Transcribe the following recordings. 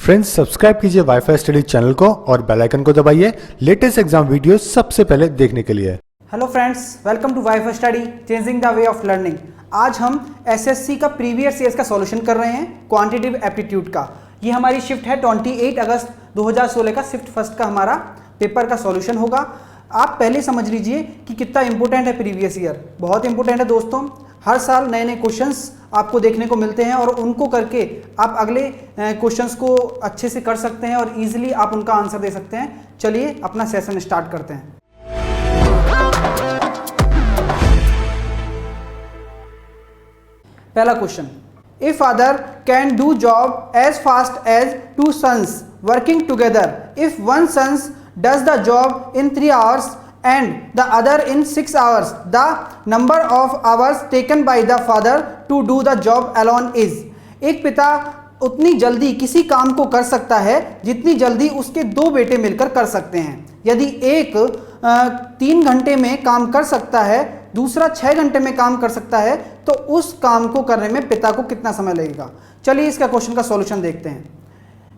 Friends subscribe कीजिए wifi study channel को और बेल आइकन को दबाइए लेटेस्ट एग्जाम वीडियो सबसे पहले देखने के लिए। Hello friends, welcome to WiFi study changing the way of learning. आज हम एसएससी का प्रीवियस ईयर्स का सॉल्यूशन कर रहे हैं क्वांटिटेटिव एप्टीट्यूड का। ये हमारी शिफ्ट है 28 अगस्त 2016 का शिफ्ट फर्स्ट का हमारा पेपर का सॉल्यूशन होगा। आप पहले समझ लीजिए कि कितना इंपॉर्टेंट है प्रीवियस ईयर। बहुत इंपॉर्टेंट है दोस्तों। हर साल नए नए क्वेश्चंस आपको देखने को मिलते हैं और उनको करके आप अगले क्वेश्चंस को अच्छे से कर सकते हैं और इजीली आप उनका आंसर दे सकते हैं। चलिए अपना सेशन स्टार्ट करते हैं। पहला question, a father can do job as fast as two sons working together if one sons does the job in 3 hours and the other in 6 hours, the number of hours taken by the father to do the job alone is। एक पिता उतनी जल्दी किसी काम को कर सकता है जितनी जल्दी उसके दो बेटे मिलकर कर सकते हैं। यदि एक 3 घंटे में काम कर सकता है, दूसरा 6 घंटे में काम कर सकता है, तो उस काम को करने में पिता को कितना समय लगेगा। चलिए इसका क्वेश्चन का सॉल्यूशन देखते हैं।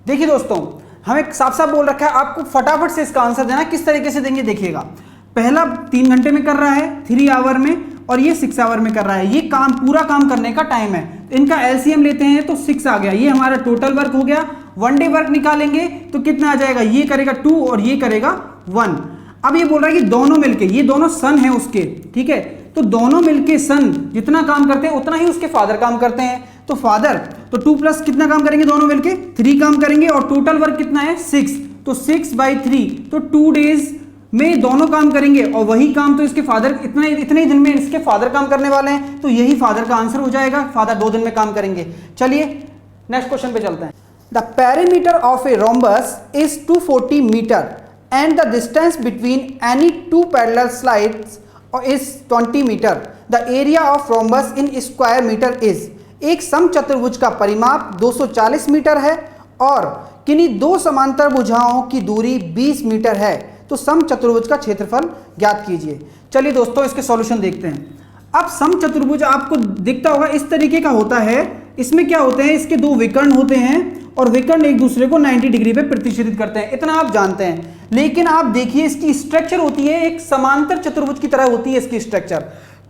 देखिए दोस्तों, हमें साफ साफ बोल रखा है आपको फटाफट से इसका आंसर देना। किस तरीके से देंगे देखिएगा। पहला 3 घंटे में कर रहा है 3 आवर में, और ये 6 आवर में कर रहा है। ये काम पूरा काम करने का टाइम है। इनका एलसीएम लेते हैं तो 6 आ गया। ये हमारा टोटल वर्क हो गया। 1 डे वर्क निकालेंगे तो कितना आ जाएगा। ये करेगा 2 और ये करेगा 1। अब ये बोल रहा है कि दोनों मिलके, ये दोनों सन है उसके, ठीक है, तो दोनों मिलके सन जितना काम करते हैं उतना ही उसके फादर काम करते हैं। तो फादर तो 2 प्लस कितना काम करेंगे, दोनों मिलके 3 काम करेंगे, और टोटल वर्क कितना है 6, तो 6/3, तो 2 डेज में दोनों काम करेंगे। और वही काम तो इसके फादर इतने ही दिन में इसके फादर काम करने वाले हैं, तो यही फादर का आंसर हो जाएगा। फादर 2 दिन में काम करेंगे। चलिए नेक्स्ट क्वेश्चन पे चलते हैं। The perimeter of a rhombus is 240 metre and the distance between any 2 parallel sides is 20 metre. The area of rhombus in square metre is. एक समचतुर्भुज का परिमाप 240 मीटर है और किन्हीं 2 समांतर भुजाओं की दूरी 20 मीटर है, तो समचतुर्भुज का क्षेत्रफल ज्ञात कीजिए। चलिए दोस्तों इसके सॉल्यूशन देखते हैं। अब समचतुर्भुज आपको दिखता होगा इस तरीके का होता है। इसमें क्या होते हैं, इसके 2 विकर्ण होते हैं और विकर्ण एक दूसरे को 90 डिग्री पे प्रतिच्छेदित करते हैं। इतना आप जानते हैं। लेकिन आप देखिए इसकी स्ट्रक्चर होती है एक समांतर चतुर्भुज की तरह होती है इसकी स्ट्रक्चर।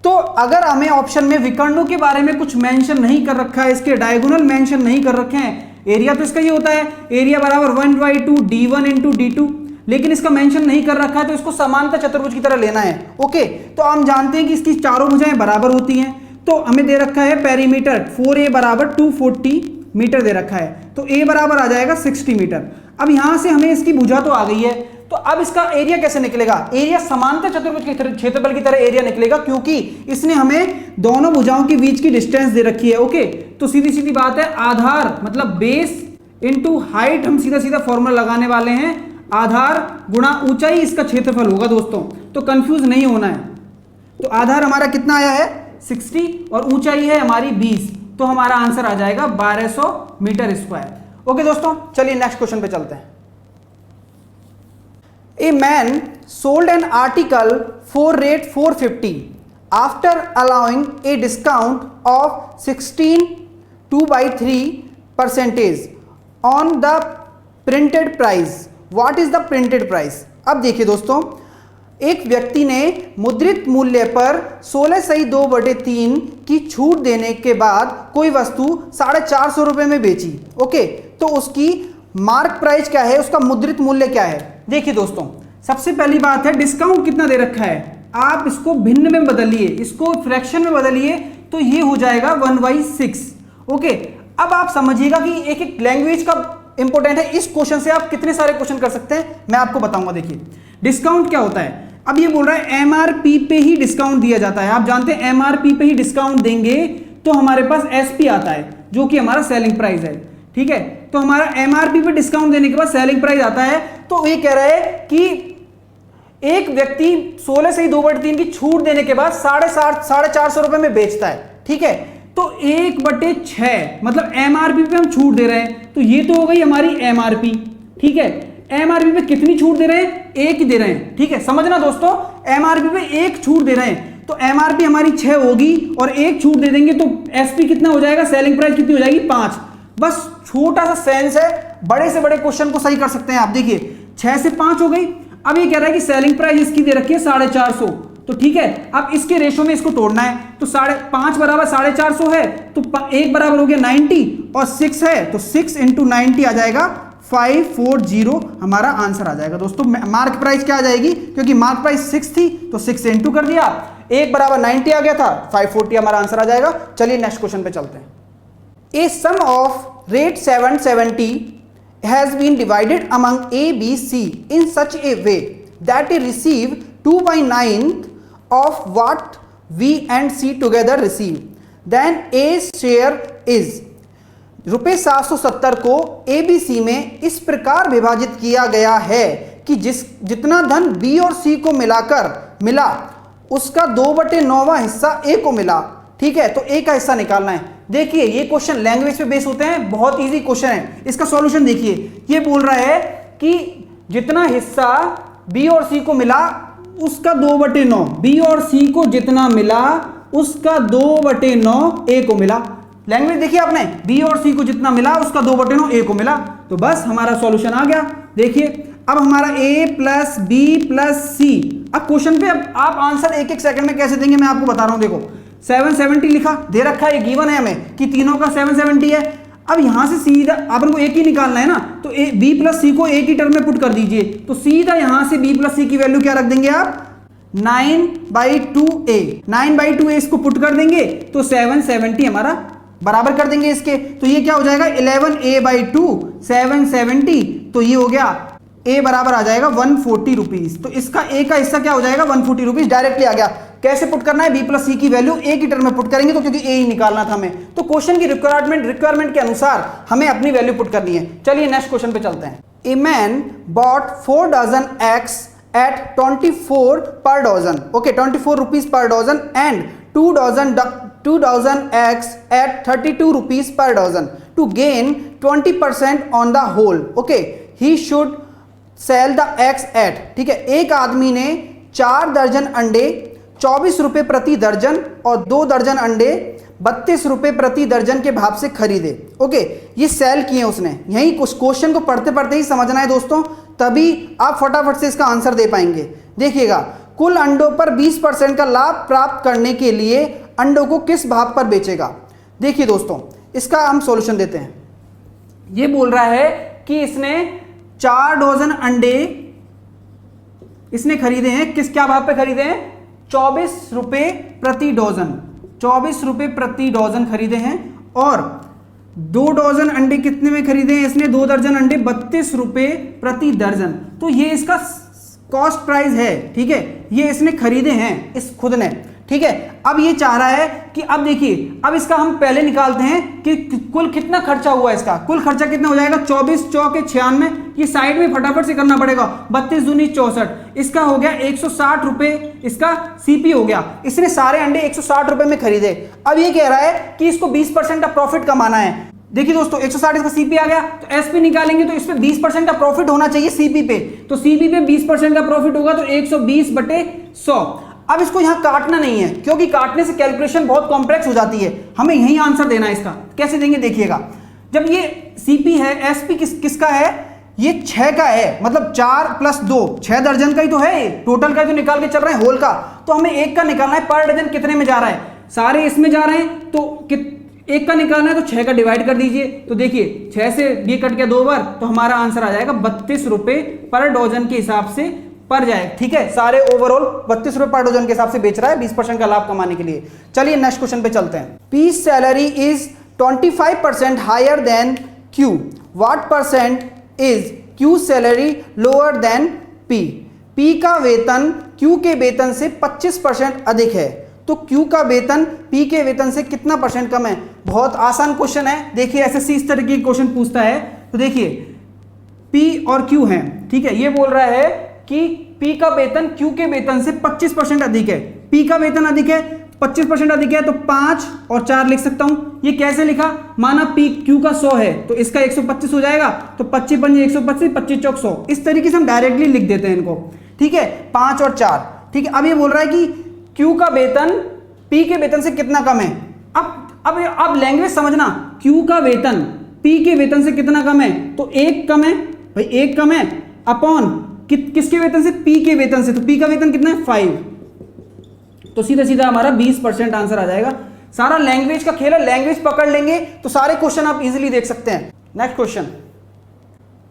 तो अगर हमें ऑप्शन में विकर्णों के बारे में कुछ मेंशन नहीं कर रखा है, इसके डायगोनल मेंशन नहीं कर रखे हैं, एरिया तो इसका ये होता है एरिया बराबर 1/2 d1 × d2, लेकिन इसका मेंशन नहीं कर रखा है, तो इसको समांतर चतुर्भुज की तरह लेना है। ओके, तो हम जानते हैं कि इसकी चारों भुजाएं बराबर होती हैं। तो हमें दे रखा है पेरीमीटर 4a बराबर 240 मीटर दे रखा है, तो a बराबर आ जाएगा 60 मीटर। अब यहां से हमें इसकी भुजा तो आ गई है, तो अब इसका एरिया कैसे निकलेगा। एरिया समांतर चतुर्भुज के क्षेत्रफल की तरह एरिया निकलेगा, क्योंकि इसने हमें दोनों भुजाओं के बीच की डिस्टेंस दे रखी है। ओके, तो सीधी सीधी बात है, आधार मतलब बेस इंटू हाइट, हम सीधा सीधा फॉर्मूला लगाने वाले हैं। आधार गुणा ऊंचाई इसका क्षेत्रफल होगा दोस्तों, तो कंफ्यूज नहीं होना है। तो आधार हमारा कितना आया है 60 और ऊंचाई है हमारी 20, तो हमारा आंसर आ जाएगा 1200 मीटर स्क्वायर। ओके दोस्तों, चलिए नेक्स्ट क्वेश्चन पे चलते हैं। A man sold an article for rate 450 after allowing a discount of 16.2/3% on the printed price. What is the printed price? अब देखिए दोस्तों, एक व्यक्ति ने मुद्रित मूल्य पर 16.2/3 की छूट देने के बाद कोई वस्तु 450 रुपए में बेची। ओके, तो उसकी मार्क प्राइस क्या है, उसका मुद्रित मूल्य क्या है। देखिए दोस्तों, सबसे पहली बात है डिस्काउंट कितना दे रखा है। आप इसको भिन्न में बदलिए, इसको फ्रैक्शन में बदलिए, तो ये हो जाएगा 1/6। ओके, अब आप समझिएगा कि एक एक लैंग्वेज का इंपॉर्टेंट है। इस क्वेश्चन से आप कितने सारे क्वेश्चन कर सकते हैं मैं आपको बताऊंगा। देखिए डिस्काउंट क्या होता है। अब ये बोल रहा है एमआरपी पे ही डिस्काउंट दिया जाता है। आप जानते हैं एमआरपी पे ही डिस्काउंट देंगे तो हमारे पास एसपी आता है, जो कि हमारा सेलिंग प्राइस है। ठीक है, तो हमारा एमआरपी पे डिस्काउंट देने के बाद सेलिंग प्राइस आता है। तो ये कह रहा है कि एक व्यक्ति 16.2/3 की छूट देने के बाद 450 रुपए में बेचता है। ठीक है, तो 1/6 मतलब एमआरपी पे हम छूट दे रहे हैं, तो ये तो हो गई हमारी एमआरपी। ठीक है, एमआरपी पे कितनी छूट दे रहे हैं, 1 दे रहे हैं। ठीक है, समझना दोस्तों, एमआरपी पे 1 छूट दे रहे हैं, तो एमआरपी हमारी 6 होगी और 1 छूट दे देंगे तो एसपी कितना हो जाएगा, सेलिंग प्राइस कितनी हो जाएगी 5। बस छोटा सा सेंस है, बड़े से बड़े क्वेश्चन को सही कर सकते हैं आप। देखिए 6 से 5 हो गई। अब ये कह रहा है कि सेलिंग प्राइस इसकी दे रखी है 450, तो ठीक है, अब इसके रेशो में इसको तोड़ना है। तो 5 बराबर 450 है, तो 1 बराबर हो गया 90 और 6 है, तो 6 इंटू 90 आ जाएगा 540 हमारा आंसर आ जाएगा। दोस्तों मार्क प्राइस क्या आ जाएगी, क्योंकि मार्क प्राइस 6 थी तो 6 से इंटू कर दिया, 1 बराबर 90 आ गया था, 540 हमारा आंसर आ जाएगा। चलिए नेक्स्ट क्वेश्चन पे चलते हैं। ए सम of rate 770 has been divided among A, B, C in such a way that he receive 2/9 of what V and C together receive. Then A's share is रुपये 770 को ABC में इस प्रकार विभाजित किया गया है कि जितना धन B और C को मिलाकर मिला उसका 2/9वां हिस्सा A को मिला। ठीक है, तो A का हिस्सा निकालना है। देखिए ये क्वेश्चन लैंग्वेज पे बेस होते हैं, बहुत इजी क्वेश्चन है। इसका सॉल्यूशन देखिए, ये बोल रहा है कि जितना हिस्सा B और C को मिला उसका 2/9, B और C को जितना मिला उसका 2/9 A को मिला। लैंग्वेज देखिए आपने, B और C को जितना मिला उसका 2/9 A को मिला, तो बस हमारा सॉल्यूशन आ गया। देखिए अब हमारा A plus B plus C। अब क्वेश्चन पे अब आप आंसर एक एक सेकंड में कैसे देंगे मैं आपको बता रहा हूं। देखो 770 लिखा दे रखा है, ये गिवन है हमें कि तीनों का 770 है। अब यहां से सीधा अपन को एक ही निकालना है ना, तो B प्लस C को एक ही टर्म में पुट कर दीजिए, तो सीधा यहां से B प्लस C की वैल्यू क्या रख देंगे आप, 9/2A। 9/2A इसको पुट कर देंगे तो 770 हमारा बराबर कर देंगे इसके, तो ये क्या हो जाएगा 11A/2 770, तो ये हो गया A बराबर आ जाएगा 140 रुपीज। तो इसका A का हिस्सा क्या हो जाएगा 140 रुपीज, डायरेक्टली आ गया। कैसे पुट करना है, B प्लस C की वैल्यू एक ही टर्म में पुट करेंगे, तो क्योंकि A ही निकालना था हमें, तो क्वेश्चन की रिक्वायरमेंट के अनुसार हमें अपनी वैल्यू पुट करनी है। चलिए नेक्स्ट क्वेश्चन पे चलते हैं। A man bought 4 dozen eggs at 24 per dozen, okay 24 rupees per dozen, and 2 dozen eggs at 32 rupees per dozen to gain 20% on the whole, okay he should sell the eggs at, ठीक है, एक आदमी ने 4 दर्जन अंडे 24 रुपए प्रति दर्जन और 2 दर्जन अंडे 32 रुपए प्रति दर्जन के भाव से खरीदे। ओके, ये सेल किए उसने। यही क्वेश्चन को पढ़ते पढ़ते ही समझना है दोस्तों, तभी आप फटाफट से इसका आंसर दे पाएंगे। देखिएगा, कुल अंडों पर 20% का लाभ प्राप्त करने के लिए अंडों को किस भाव पर बेचेगा। देखिए दोस्तों, इसका हम सॉल्यूशन देते हैं। ये बोल रहा है कि इसने 4 डजन अंडे इसने खरीदे हैं, क्या भाव पे खरीदे हैं, 24 रुपए प्रति डजन, 24 रुपए प्रति डजन खरीदे हैं। और 2 डजन अंडे कितने में खरीदे हैं इसने, 2 दर्जन अंडे 32 रुपए प्रति दर्जन, तो ये इसका कॉस्ट प्राइस है। ठीक है, ये इसने खरीदे हैं इस खुद ने। ठीक है, अब ये चाह रहा है कि अब देखिए, अब इसका हम पहले निकालते हैं कि कुल कितना खर्चा हुआ। इसका कुल खर्चा कितना हो जाएगा, 24 चौके 96, ये साइड में फटाफट से करना पड़ेगा, 32 दूनी 64, इसका हो गया 160 रुपए, इसका सीपी हो गया। इसने सारे अंडे 160 रुपए में खरीदे। अब ये कह रहा है कि इसको 20% का प्रॉफिट कमाना है। देखिए दोस्तों, 160 इसका सीपी आ गया, तो एसपी निकालेंगे तो इसमें 20% का प्रॉफिट होना चाहिए सीपी पे, तो सीपी पे 20% का प्रॉफिट होगा तो 120/100। अब इसको यहां काटना नहीं है, क्योंकि काटने से कैलकुलेशन बहुत कॉम्प्लेक्स हो जाती है, हमें यही आंसर देना है इसका। कैसे देंगे देखिएगा, जब ये सीपी है, एसपी किसका है, ये 6 का है, मतलब 4 + 2 6 दर्जन का ही तो है, टोटल का जो निकाल के चल रहे हैं होल का, तो हमें 1 का निकालना है। पर डजन कितने में जा रहा है, सारे इसमें जा रहे हैं, तो 1 का निकालना है तो 6 का डिवाइड कर दीजिए, तो देखिए 6 से ये कट गया 2 बार, तो हमारा आंसर आ जाएगा 32 रुपए पर डजन के हिसाब से पर जाए। ठीक है, सारे ओवरऑल 32 रुपए पर डजन के हिसाब से बेच रहा है 20% का लाभ कमाने के लिए। चलिए नेक्स्ट क्वेश्चन पे चलते हैं। P salary is 25% higher than Q, what percent is Q salary lower than P. P का वेतन क्यू के वेतन से 25% अधिक है, तो क्यू का वेतन पी के वेतन से कितना % कम है। बहुत आसान क्वेश्चन है। देखिए एसएससी इस तरह की क्वेश्चन पूछता है, तो देखिए पी और क्यू है, ठीक है, ये बोल रहा है कि P का वेतन Q के वेतन से 25% अधिक है। P का वेतन अधिक है, 25% अधिक है, तो 5 और 4 लिख सकता हूं। ये कैसे लिखा, माना P Q का 100 है तो इसका 125 हो जाएगा, तो 25 × 5 = 125, 25 × 100, इस तरीके से हम डायरेक्टली लिख देते हैं इनको। ठीक है, 5 और 4। ठीक है, अब ये बोल रहा है कि Q का वेतन P के वेतन से कितना कम है। अब लैंग्वेज समझना, Q का वेतन P P के वेतन से कितना कम है, तो 1 कम है भाई, 1 कम है अपॉन किसके वेतन से, P के वेतन से, तो P का वेतन कितना है 5, तो सीधा सीधा हमारा 20% आंसर आ जाएगा। सारा लैंग्वेज का खेल है, लैंग्वेज पकड़ लेंगे तो सारे क्वेश्चन आप इजीली देख सकते हैं। नेक्स्ट क्वेश्चन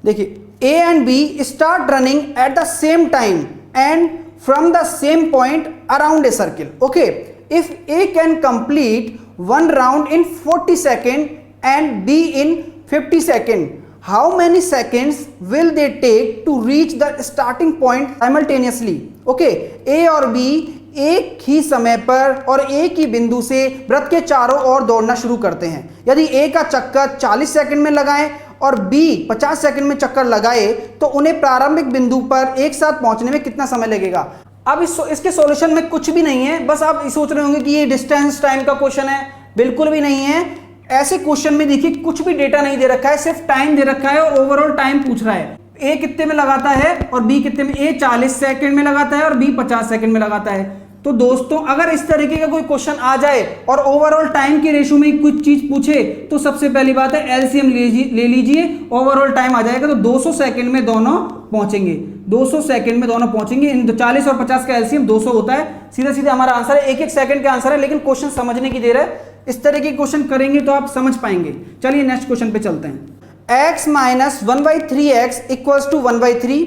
देखिए, A and B start running at the same time and from the same point around a circle. Okay, if A can complete one round in 40 seconds and B in 50 seconds, how many seconds will they take to reach the starting point simultaneously? Okay, A और B एक ही समय पर और एक ही बिंदु से वृत्त के चारों ओर दौड़ना शुरू करते हैं। यदि A का चक्कर 40 सेकंड में लगाएं और B 50 सेकंड में चक्कर लगाए तो उन्हें प्रारंभिक बिंदु पर एक साथ पहुंचने में कितना समय लगेगा। अब इसके सॉल्यूशन में कुछ भी नहीं है, बस आप सोच रहे होंगे कि ये डिस्टेंस टाइम का क्वेश्चन है, बिल्कुल भी नहीं है। ऐसे क्वेश्चन में देखिए कुछ भी डेटा नहीं दे रखा है, सिर्फ टाइम दे रखा है और ओवरऑल टाइम पूछ रहा है। ए कितने में लगाता है और बी कितने में, ए 40 सेकंड में लगाता है और बी 50 सेकंड में लगाता है। तो दोस्तों अगर इस तरीके का कोई क्वेश्चन आ जाए और ओवरऑल टाइम के रेशियो में कुछ चीज पूछे तो सबसे पहली बात है एलसीएम ले लीजिए, ओवरऑल टाइम आ जाएगा तो 200 सेकंड में दोनों पहुंचेंगे, 200 सेकंड में दोनों पहुंचेंगे। इन 40 और 50 का एलसीएम 200 होता है। सीधा सीधा हमारा आंसर है, एक एक सेकंड का आंसर है, लेकिन क्वेश्चन समझने की देर है। इस तरह के क्वेश्चन करेंगे तो आप समझ पाएंगे। चलिए नेक्स्ट क्वेश्चन पे चलते हैं। x minus 1/3x equals to 1/3,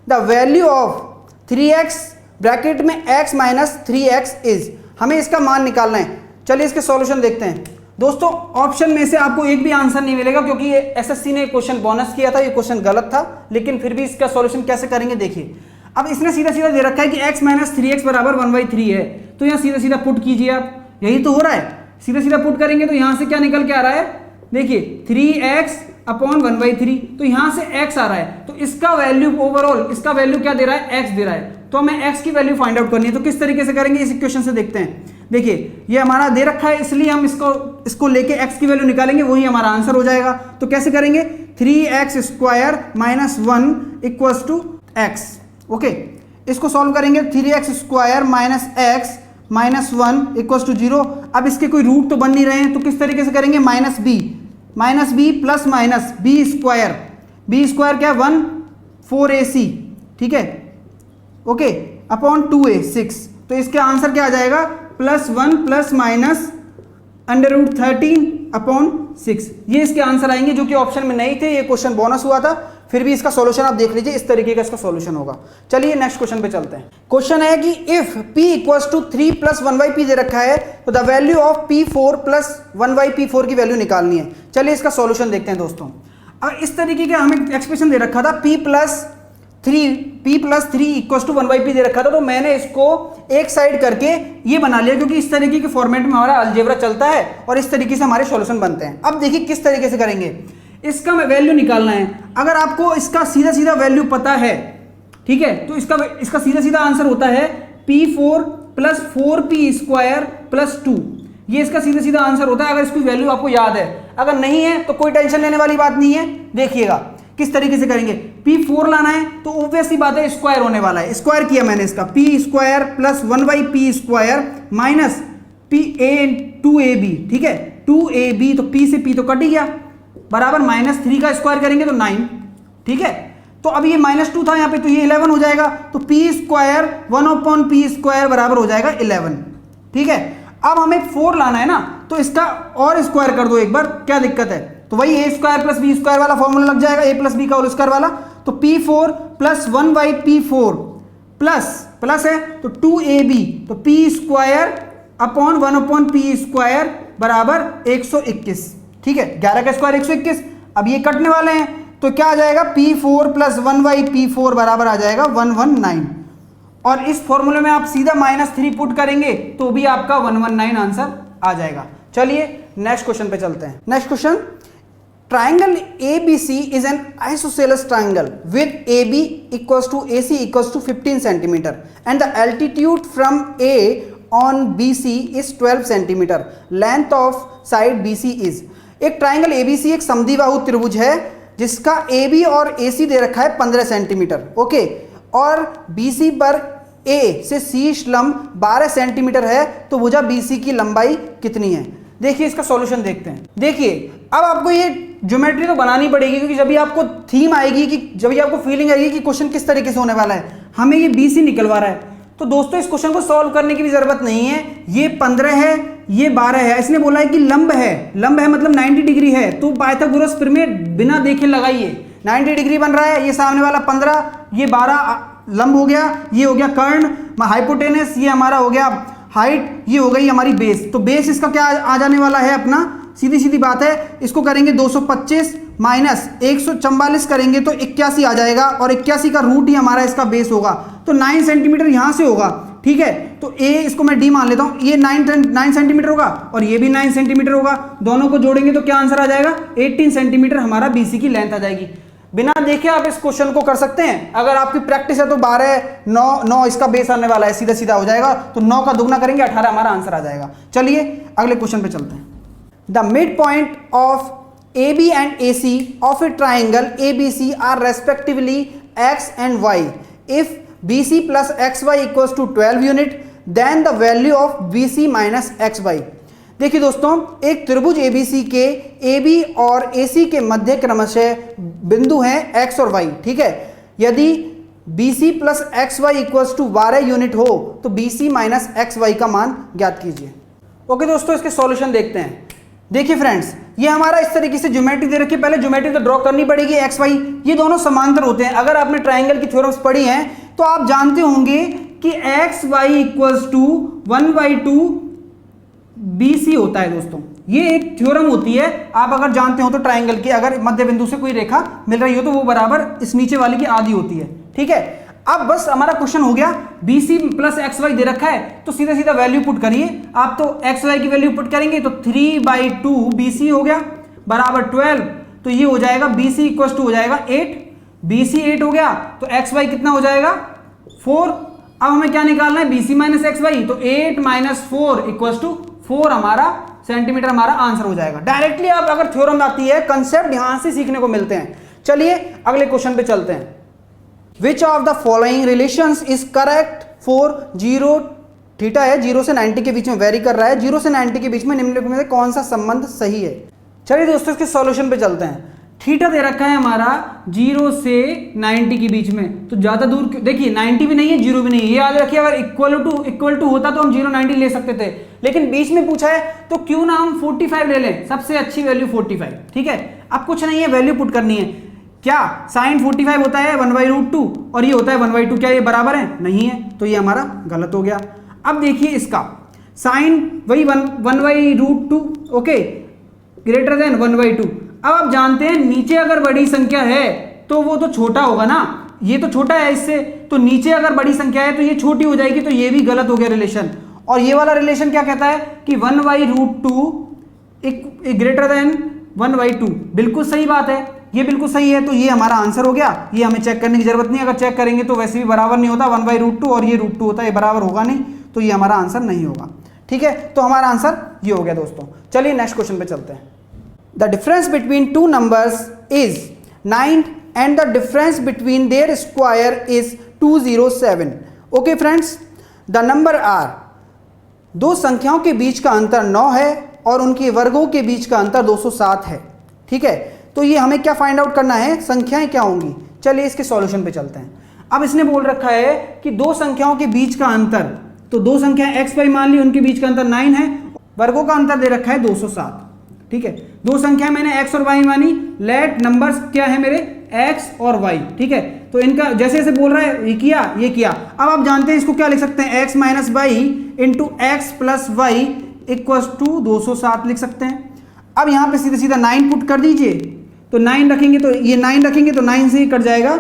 the value of 3x bracket में x माइनस 3x इज, हमें इसका मान निकालना है। चलिए इसके सॉल्यूशन देखते हैं। दोस्तों ऑप्शन में से आपको एक भी आंसर नहीं मिलेगा क्योंकि ये एसएससी ने क्वेश्चन बोनस किया था, ये क्वेश्चन गलत था, लेकिन फिर भी इसका सॉल्यूशन कैसे करेंगे देखिए। अब इसने सीधा सीधा दे रखा है कि x माइनस 3x बराबर 1/3 है, तो यहाँ सीधा सीधा पुट कीजिए आप, यही तो हो रहा है। सीधा सीधा पुट करेंगे तो यहाँ से क्या निकल के आ रहा है, देखिए 3x अपॉन 1/3, तो यहाँ से x आ रहा है, तो इसका वैल्यू ओवरऑल इसका वैल्यू क्या दे रहा है, x दे रहा है। तो हमें x की वैल्यू फाइंड आउट करनी है, तो किस तरीके से करेंगे इस इक्वेशन से देखते हैं। देखिए ये हमारा दे रखा है, इसलिए हम इसको लेके x की वैल्यू निकालेंगे, वही हमारा आंसर हो जाएगा। तो कैसे करेंगे, 3x square minus 1 equals to x। Okay, इसको सॉल्व करेंगे, 3x square minus x minus 1 equals to 0। अब इसके कोई रूट तो बन नहीं रहे हैं, तो किस तरीके से करेंगे, minus b plus minus b square क्या 1 4ac, ठीक है, ओके, अपॉन 2a 6। तो इसका आंसर क्या आ जाएगा, +1 प्लस माइनस √13 अपॉन 6। ये इसके आंसर आएंगे जो कि ऑप्शन में नहीं थे, ये क्वेश्चन बोनस हुआ था, फिर भी इसका सॉल्यूशन आप देख लीजिए, इस तरीके का इसका सॉल्यूशन होगा। चलिए नेक्स्ट क्वेश्चन पे चलते हैं। क्वेश्चन है कि if p equals to 3 plus 1/p दे रखा है तो the value of p4 plus 1/p4 की वैल्यू निकालनी है। चलिए इसका सॉल्यूशन देखते हैं दोस्तों। अब इस तरीके का हमें एक्सप्रेशन दे रखा था, p plus 3 equals to 1/p दे रखा था, तो मैंने इसको एक साइड करके ये बना लिया, क्योंकि इस तरीके के फॉर्मेट में हमारा अलजेब्रा चलता है और इस तरीके से हमारे सॉल्यूशन बनते हैं। अब देखिए किस तरीके से करेंगे, इसका वैल्यू निकालना है। अगर आपको इसका सीधा सीधा वैल्यू पता है, ठीक है, तो इसका सीधा सीधा आंसर होता है p4 plus 4p square plus 2। ये इसका सीधा सीधा आंसर होता है अगर इसकी वैल्यू आपको याद है। अगर नहीं है तो कोई टेंशन लेने वाली बात नहीं है। देखिएगा किस तरीके से करेंगे, p4 लाना है तो ऑब्वियस सी बात है स्क्वायर होने वाला है, स्क्वायर किया मैंने इसका, p square plus 1/p square minus p2ab, ठीक है, 2ab, तो p से p तो कट ही गया, बराबर -3 का स्क्वायर करेंगे तो 9, ठीक है। तो अब ये -2 था यहाँ पे, तो ये 11 हो जाएगा, तो p स्क्वायर 1/p स्क्वायर बराबर हो जाएगा 11, ठीक है। अब हमें 4 लाना है ना, तो इसका और स्क्वायर कर दो एक बार, क्या दिक्कत है, तो वही a square plus b square वाला फॉर्मूला लग जाएगा, a प्लस b का होल स्क्वायर वाला। तो p4 प्लस 1/p4 प्लस है तो 2ab, तो p square upon 1/p square बराबर 121, ठीक है, 11 का स्क्वायर 121। अब ये कटने वाले हैं तो क्या आ जाएगा, p4 प्लस 1/p4 बराबर आ जाएगा 119। और इस फॉर्मूले में आप सीधा -3 पुट करेंगे तो भी आपका 119 आंसर आ जाएगा। चलिए नेक्स्ट क्वेश्चन पे चलते हैं। Next question, triangle ABC is an isosceles triangle with AB equals to AC equals to 15 centimetre and the altitude from A on BC is 12 centimetre, length of side BC is. एक triangle ABC एक समद्विबाहु त्रिभुज है जिसका AB और AC दे रखा है 15 centimetre, okay, और BC पर A से C लंब 12 सेंटीमीटर है, तो भुजा BC की लंबाई कितनी है। देखिए इसका सॉल्यूशन देखते हैं। देखिए अब आपको ये ज्योमेट्री तो बनानी पड़ेगी, क्योंकि जब भी आपको थीम आएगी, कि जब भी आपको फीलिंग आएगी कि क्वेश्चन किस तरीके से होने वाला है, हमें ये BC निकलवा रहा है, तो दोस्तों इस क्वेश्चन को सॉल्व करने की भी जरूरत नहीं है। ये 15 है, ये 12 है, इसने बोला है कि लंब है मतलब 90 डिग्री है, तो पाइथागोरस प्रमेय बिना देखे लगाइए। 90 डिग्री बन रहा है, ये सामने वाला 15, ये 12 लंब हो गया, ये हो गया कर्ण, हाइपोटेनस, ये हमारा हो गया हाइट, ये हो गई हमारी बेस। तो बेस इसका क्या आ जाने वाला है अपना, सीधी सीधी बात है, इसको करेंगे 225 माइनस 144 करेंगे तो 81 आ जाएगा, और 81 का रूट ही हमारा इसका बेस होगा, तो 9 सेंटीमीटर यहां से होगा। ठीक है, तो ए इसको मैं डी मान लेता हूं, ये 9 सेंटीमीटर होगा और ये भी 9 सेंटीमीटर होगा, दोनों को जोड़ेंगे तो क्या आंसर आ जाएगा, 18 सेंटीमीटर हमारा BC की लेंथ आ जाएगी। बिना देखे आप इस क्वेश्चन को कर सकते हैं। अगर आपकी प्रैक्टिस है तो 12 9 इसका बेस आने वाला है, सीधा सीधा हो जाएगा, तो 9 का दुगना करेंगे 18 हमारा आंसर आ जाएगा। चलिए अगले क्वेश्चन पे चलते हैं। The mid point of AB and AC of a triangle ABC are respectively X and Y. If BC plus XY equals to 12 unit, then the value of BC minus XY. देखिए दोस्तों, एक त्रिभुज ABC के AB और AC के मध्य क्रमशः बिंदु हैं X और Y। ठीक है, यदि BC plus XY equals to 12 unit हो तो BC माइनस XY का मान ज्ञात कीजिए। ओके दोस्तों, इसके सॉल्यूशन देखते हैं। देखिए फ्रेंड्स, ये हमारा इस तरीके से ज्योमेट्री दे रखी है, पहले ज्योमेट्री तो ड्रॉ करनी पड़ेगी। एक्स वाई ये दोनों समांतर होते हैं। अगर आपने ट्राइंगल की थ्योरम्स पढ़ी हैं तो आप जानते होंगे कि X Y equals to 1/2 BC होता है दोस्तों, ये एक थ्योरम होती है। आप अगर जानते हो तो ट्राइंगल की अगर मध्य बिंदु से कोई रेखा मिल रही हो तो वो बराबर इस नीचे वाली की आधी होती है। ठीक है, अब बस हमारा क्वेश्चन हो गया, BC प्लस XY दे रखा है तो सीधा सीधा वैल्यू पुट करिए। आप तो XY की वैल्यू पुट करेंगे तो 3/2 BC हो गया बराबर 12, तो ये हो जाएगा BC इक्वल टू हो जाएगा 8, BC 8 हो गया तो XY कितना हो जाएगा 4। अब हमें क्या निकालना है, BC माइनस XY, तो 8 माइनस 4 इक्वल टू 4 हमारा सेंटीमीटर हमारा आंसर हो जाएगा। डायरेक्टली आप अगर थ्योरम आती है, कंसेप्ट यहां से सीखने को मिलते हैं। चलिए अगले क्वेश्चन पे चलते हैं। Which of the following relations is correct for 0 theta है 0 से 90 के बीच में वेरी कर रहा है, 0 से 90 के बीच में निम्नलिखित में से कौन सा संबंध सही है। चलिए दोस्तों इसके सॉल्यूशन पे चलते हैं। थीटा दे रखा है हमारा 0 से 90 के बीच में, तो ज्यादा दूर देखिए 90 भी नहीं है 0 भी नहीं है, ये याद रखिए। अगर इक्वल टू होता तो हम 0 90 ले सकते थे, लेकिन बीच में पूछा है तो क्यों ना हम 45 ले लें, सबसे अच्छी वैल्यू 45। ठीक है, अब कुछ नहीं है, वैल्यू पुट करनी है। क्या साइन 45 होता है 1/√2 और ये होता है 1/2, क्या ये बराबर है, नहीं है, तो ये हमारा गलत हो गया। अब देखिए इसका साइन वही 1/√2 ओके ग्रेटर देन 1/2। अब आप जानते हैं नीचे अगर बड़ी संख्या है तो वो तो छोटा होगा ना, ये तो छोटा है इससे, तो नीचे अगर बड़ी संख्या है तो ये छोटी हो जाएगी, तो ये भी गलत हो गया रिलेशन। और ये वाला रिलेशन क्या कहता है कि 1/√2 ग्रेटर देन 1/2, बिल्कुल सही बात है, ये बिल्कुल सही है, तो ये हमारा आंसर हो गया। ये हमें चेक करने की जरूरत नहीं, अगर चेक करेंगे तो वैसे भी बराबर नहीं होता, 1/√2 और ये √2 होता है, ये बराबर होगा नहीं, तो ये हमारा आंसर नहीं होगा। ठीक है, तो हमारा आंसर ये हो गया दोस्तों। चलिए नेक्स्ट क्वेश्चन पे चलते हैं। The difference between two numbers is 9 and the difference between their square is 207। Okay friends, the number are, दो संख्याओं के बीच का अंतर 9 है और उनके वर्गों के बीच का अंतर 207 है। ठीक है, तो ये हमें क्या फाइंड आउट करना है, संख्याएं क्या होंगी। चलिए इसके सॉल्यूशन पे चलते हैं। अब इसने बोल रखा है कि दो संख्याओं के बीच का अंतर, तो दो संख्याएं x y मान ली, उनके बीच का अंतर 9 है, वर्गों का अंतर दे रखा है 207। ठीक है, दो संख्या मैंने x और y मानी, लेट नंबर्स क्या है मेरे x और y। ठीक है, तो इनका जैसे जैसे बोल रहा है ये किया। अब आप जानते हैं इसको क्या लिख सकते हैं, x minus Y into X plus Y equals to 207 लिख सकते हैं। अब यहाँ पे सीधा सीधा 9 पुट कर दीजिए, तो 9 रखेंगे तो ये 9 रखेंगे तो 9 से ही कट जाएगा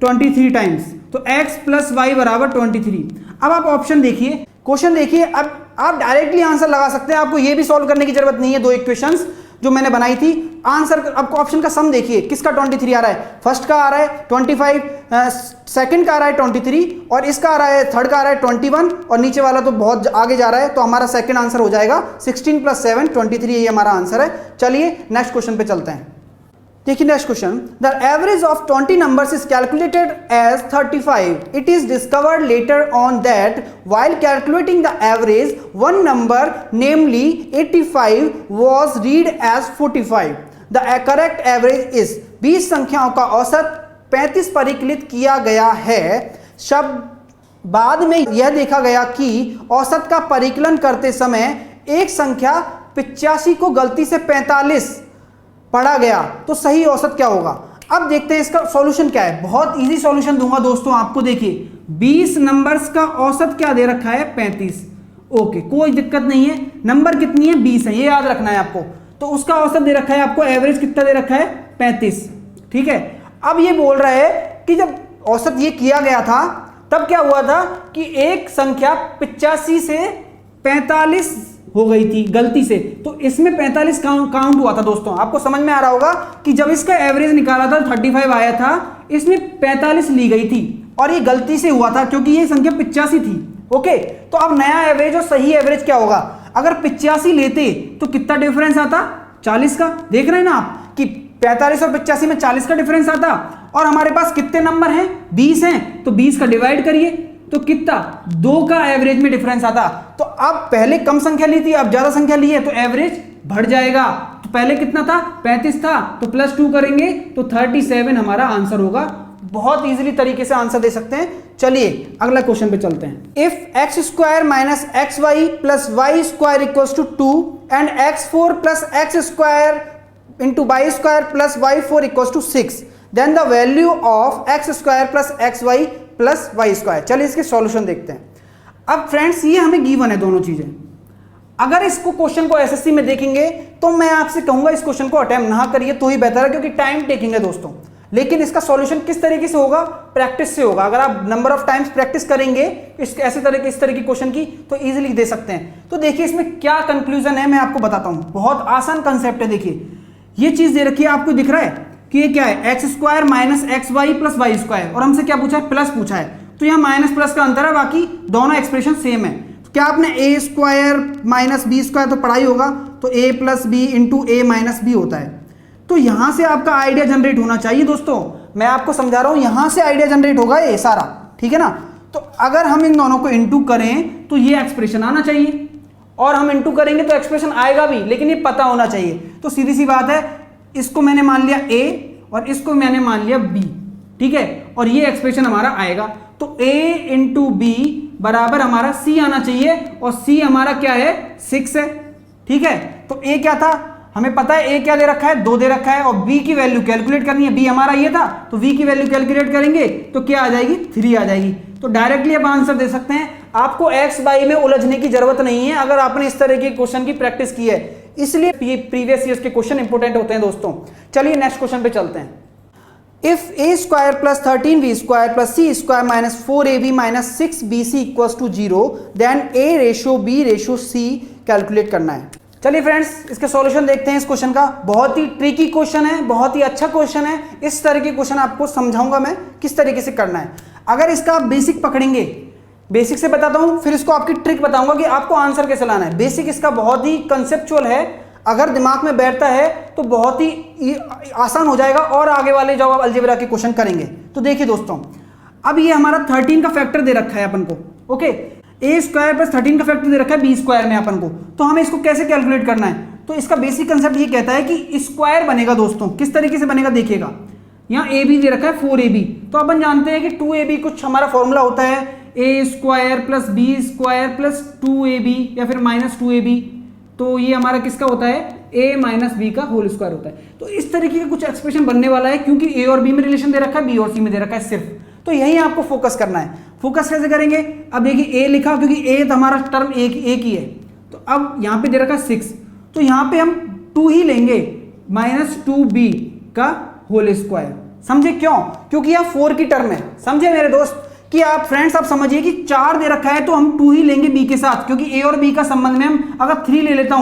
23 टाइम्स, तो x प्लस वाई बराबर 23। अब आप ऑप्शन देखिए, क्वेश्चन देखिए, अब आप डायरेक्टली आंसर लगा सकते हैं, आपको ये भी सॉल्व करने की जरूरत नहीं है। दो इक्वेशंस जो मैंने बनाई थी, आंसर आपको ऑप्शन का सम देखिए, किसका 23 आ रहा है, फर्स्ट का आ रहा है 25, सेकंड का आ रहा है 23 और इसका आ रहा है थर्ड का आ रहा है 21 और नीचे वाला तो बहुत आगे जा रहा है, तो हमारा सेकंड आंसर हो जाएगा 16 + 7 23, ये हमारा आंसर है। चलिए नेक्स्ट क्वेश्चन पे चलते हैं। देखिए next question, the average of 20 numbers is calculated as 35। It is discovered later on that while calculating the average one number namely 85 was read as 45. The correct average is 20 संख्याओं का औसत 35 परिकलित किया गया है। शब्द बाद में यह देखा गया कि औसत का परिकलन करते समय एक संख्या 85 को गलती से 45 पढ़ा गया, तो सही औसत क्या होगा। अब देखते हैं इसका सॉल्यूशन क्या है। बहुत इजी सॉल्यूशन दूंगा दोस्तों आपको। देखिए 20 नंबर्स का औसत क्या दे रखा है 35, ओके कोई दिक्कत नहीं है। नंबर कितनी है 20 है, ये याद रखना है आपको। तो उसका औसत दे रखा है आपको, एवरेज कितना दे रखा है 35, ठीक है। अब ये बोल रहा है कि जब औसत ये किया गया था तब क्या हुआ था कि एक संख्या 85 से 45 हो गई थी गलती से, तो इसमें 45 काउंट हुआ था दोस्तों। आपको समझ में आ रहा होगा कि जब इसका एवरेज निकाला था 35 आया था, इसमें 45 ली गई थी और ये गलती से हुआ था क्योंकि ये संख्या 85 थी, ओके। तो अब नया एवरेज और सही एवरेज क्या होगा। अगर 85 लेते तो कितना डिफरेंस आता 40 का। देख रहे हैं ना आप कि 45 और 85 में 40 का डिफरेंस आता। और हमारे पास कितने नंबर हैं 20 हैं, तो 20 का डिवाइड करिए तो कितना 2 का एवरेज में डिफरेंस आता। तो अब पहले कम संख्या ली थी, अब ज्यादा संख्या ली है तो एवरेज बढ़ जाएगा। तो पहले कितना था 35 था, तो +2 करेंगे तो 37 हमारा आंसर होगा। बहुत इजीली तरीके से आंसर दे सकते हैं। चलिए अगला क्वेश्चन पे चलते हैं। If x² minus xy plus y² equals to 2 and x4 plus x² into y² plus y4 equals to 6, then the value of x² plus xy plus y²। चलिए इसके सॉल्यूशन देखते हैं। अब फ्रेंड्स ये हमें गिवन है दोनों चीजें। अगर इसको क्वेश्चन को एसएससी में देखेंगे तो मैं आपसे कहूंगा इस क्वेश्चन को अटेम्प्ट ना करिए तो ही बेहतर है, क्योंकि टाइम टेकिंग है दोस्तों। लेकिन इसका सॉल्यूशन किस तरीके से होगा, प्रैक्टिस से होगा। अगर आप नंबर ऑफ टाइम्स प्रैक्टिस करेंगे इस तरह की क्वेश्चन की तो इजीली दे सकते हैं। तो देखिए इसमें क्या कंक्लूजन है मैं आपको बताता हूं। बहुत आसान कंसेप्ट है। देखिए ये चीज दे रखी है, आपको दिख रहा है कि ये क्या है x² minus xy plus y², और हमसे क्या पूछा है प्लस पूछा है। तो यहाँ माइनस प्लस का अंतर है, बाकी दोनों एक्सप्रेशन सेम है। तो क्या आपने a² माइनस b² तो पढ़ा ही होगा, तो a plus B into a minus B होता है। तो यहां से आपका आइडिया जनरेट होना चाहिए दोस्तों। मैं आपको समझा रहा हूं, यहां से आइडिया जनरेट होगा ये सारा, ठीक है ना। तो अगर हम इन दोनों को इंटू करें तो ये एक्सप्रेशन आना चाहिए, और हम इंटू करेंगे तो एक्सप्रेशन आएगा भी, लेकिन ये पता होना चाहिए। तो सीधी सी बात है, इसको मैंने मान लिया a और इसको मैंने मान लिया b, ठीक है, और ये एक्सप्रेशन हमारा आएगा। तो a इंटू बी बराबर हमारा c आना चाहिए, और c हमारा क्या है 6 है, ठीक है। तो a क्या था हमें पता है, a क्या दे रखा है 2 दे रखा है, और b की वैल्यू कैलकुलेट करनी है। b हमारा ये था, तो v की वैल्यू कैलकुलेट करेंगे तो क्या आ जाएगी 3 आ जाएगी। तो डायरेक्टली आप आंसर दे सकते हैं। आपको x बाई में उलझने की जरूरत नहीं है अगर आपने इस तरह के क्वेश्चन की प्रैक्टिस की है, इसलिए ये प्रीवियस ईयर्स के क्वेश्चन इंपोर्टेंट होते हैं दोस्तों। चलिए नेक्स्ट क्वेश्चन पे चलते हैं। If a² plus 13b² plus c² minus 4ab minus 6bc equals to 0, then a ratio b ratio c calculate करना है। चलिए फ्रेंड्स इसके सॉल्यूशन देखते हैं इस क्वेश्चन का। बहुत ही ट्रिकी क्वेश्चन है, बहुत ही अच्छा क्वेश्चन है। इस तरह के क्वेश्चन आपको समझाऊंगा मैं किस तरीके से करना है। अगर इसका आप बेसिक पकड़ेंगे, बेसिक से बताता हूं, फिर इसको आपकी ट्रिक बताऊंगा कि आपको आंसर कैसे लाना है। बेसिक इसका बहुत ही कंसेप्चुअल है, अगर दिमाग में बैठता है तो बहुत ही आसान हो जाएगा, और आगे वाले जब आप अलजेब्रा के क्वेश्चन करेंगे। तो देखिए दोस्तों, अब ये हमारा 13 का फैक्टर दे रखा है अपन को, ओके। a² प्लस 13 का फैक्टर दे रखा है b² में अपन को, तो हमें इसको कैसे कैलकुलेट करना है। तो इसका बेसिक कंसेप्ट ये कहता है कि स्क्वायर बनेगा दोस्तों। किस तरीके से बनेगा देखिएगा, यहाँ ab दे रखा है 4ab, तो अपन जानते हैं कि 2ab कुछ हमारा फॉर्मूला होता है a² plus b² plus 2ab या फिर माइनस 2ab। तो ये हमारा किसका होता है a माइनस बी का होल स्क्वायर होता है। तो इस तरीके का कुछ एक्सप्रेशन बनने वाला है, क्योंकि a और b में रिलेशन दे रखा है, b और c में दे रखा है सिर्फ। तो यही आपको फोकस करना है। फोकस कैसे करेंगे, अब देखिए a लिखा, क्योंकि a तो हमारा टर्म एक ही है। तो अब यहाँ पे दे रखा है 6, तो यहाँ पे हम 2 ही लेंगे माइनस 2b का होल स्क्वायर। समझे क्यों, क्योंकि यह 4 की टर्म है। समझे मेरे दोस्त कि आप फ्रेंड्स आप समझिए कि 4 दे रखा है तो हम 2 ही लेंगे b के साथ, क्योंकि a और b का संबंध में हम अगर 3 ले लेता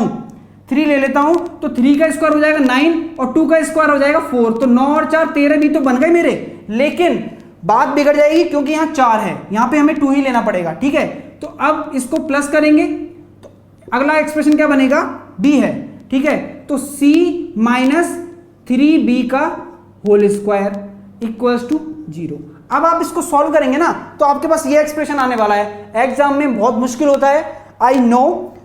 हूं तो 3 का स्क्वायर हो जाएगा 9 और 2 का स्क्वायर हो जाएगा 4। तो 9 और 4 13 भी तो बन गए मेरे, लेकिन बात बिगड़ जाएगी क्योंकि यहाँ 4 है, यहाँ पे हमें 2 ही लेना पड़ेगा, ठीक है। तो अब इसको प्लस करेंगे तो अगला एक्सप्रेशन क्या बनेगा, b है, ठीक है। तो c माइनस 3b का होल स्क्वायर इक्वल्स टू 0। अब आप इसको सॉल्व करेंगे ना तो आपके पास ये एक्सप्रेशन आने वाला है। एग्जाम में बहुत मुश्किल होता है, आई नो,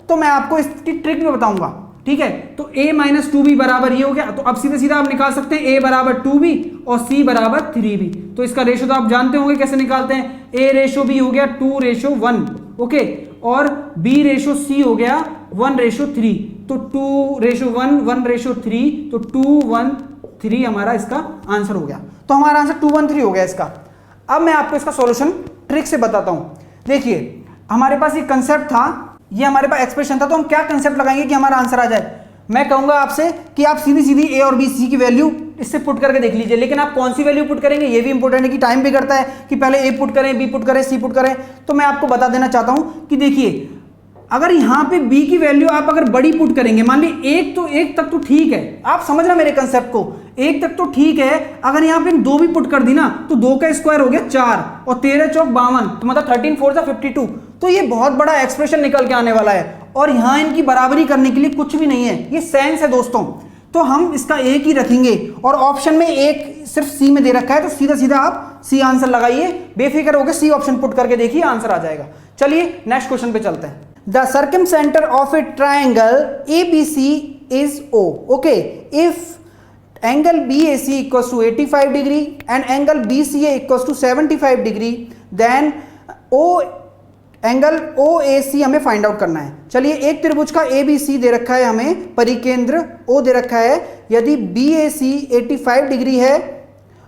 तो मैं आपको इसकी ट्रिक भी बताऊंगा। ठीक है। तो a माइनस 2b बराबर ये हो गया। तो अब सीधे सीधा आप निकाल सकते हैं a बराबर 2b और c बराबर 3b। तो इसका रेशो तो आप जानते होंगे कैसे निकालते हैं, a रेशो b हो गया 2:1, ओके, और b रेशो c हो गया 1:3। तो 2:1, 1:3, तो 213 हमारा इसका आंसर हो गया। तो हमारा आंसर 213 हो गया इसका। अब मैं आपको इसका सॉल्यूशन ट्रिक से बताता हूं। देखिए हमारे पास ये कंसेप्ट था, ये हमारे पास एक्सप्रेशन था, तो हम क्या कंसेप्ट लगाएंगे कि हमारा आंसर आ जाए। मैं कहूंगा आपसे कि आप सीधी सीधी ए और बी सी की वैल्यू इससे पुट करके देख लीजिए, लेकिन आप कौन सी वैल्यू पुट करेंगे ये भी इंपॉर्टेंट है कि टाइम भी करता है कि पहले ए पुट करें, बी पुट करें, सी पुट करें। तो मैं आपको बता देना चाहता हूं कि देखिए अगर यहां पे b की वैल्यू आप अगर बड़ी पुट करेंगे, मान ली एक तक तो ठीक है, आप समझ रहे मेरे कंसेप्ट को, एक तक तो ठीक है। अगर यहां पे 2 भी पुट कर दी ना तो 2 का स्क्वायर हो गया 4 और 13 चौक 52, तो मतलब 13 4 52। तो ये बहुत बड़ा एक्सप्रेशन निकल के आने वाला है और यहां इनकी बराबरी करने के लिए कुछ भी नहीं है, ये सेंस है दोस्तों। तो हम इसका एक ही रखेंगे और ऑप्शन में एक सिर्फ सी में दे रखा है, तो सीधा सीधा आप सी आंसर लगाइए, बेफिक्र होकर सी ऑप्शन पुट करके देखिए, आंसर आ जाएगा। चलिए नेक्स्ट क्वेश्चन पे चलते हैं। The circumcenter of a triangle ABC is O. Okay, if angle BAC equals to 85 degree and angle BCA equals to 75 degree, then angle OAC हमें फाइंड आउट करना है। चलिए एक त्रिभुज का ABC दे रखा है, हमें परिकेंद्र O दे रखा है। यदि BAC 85 डिग्री है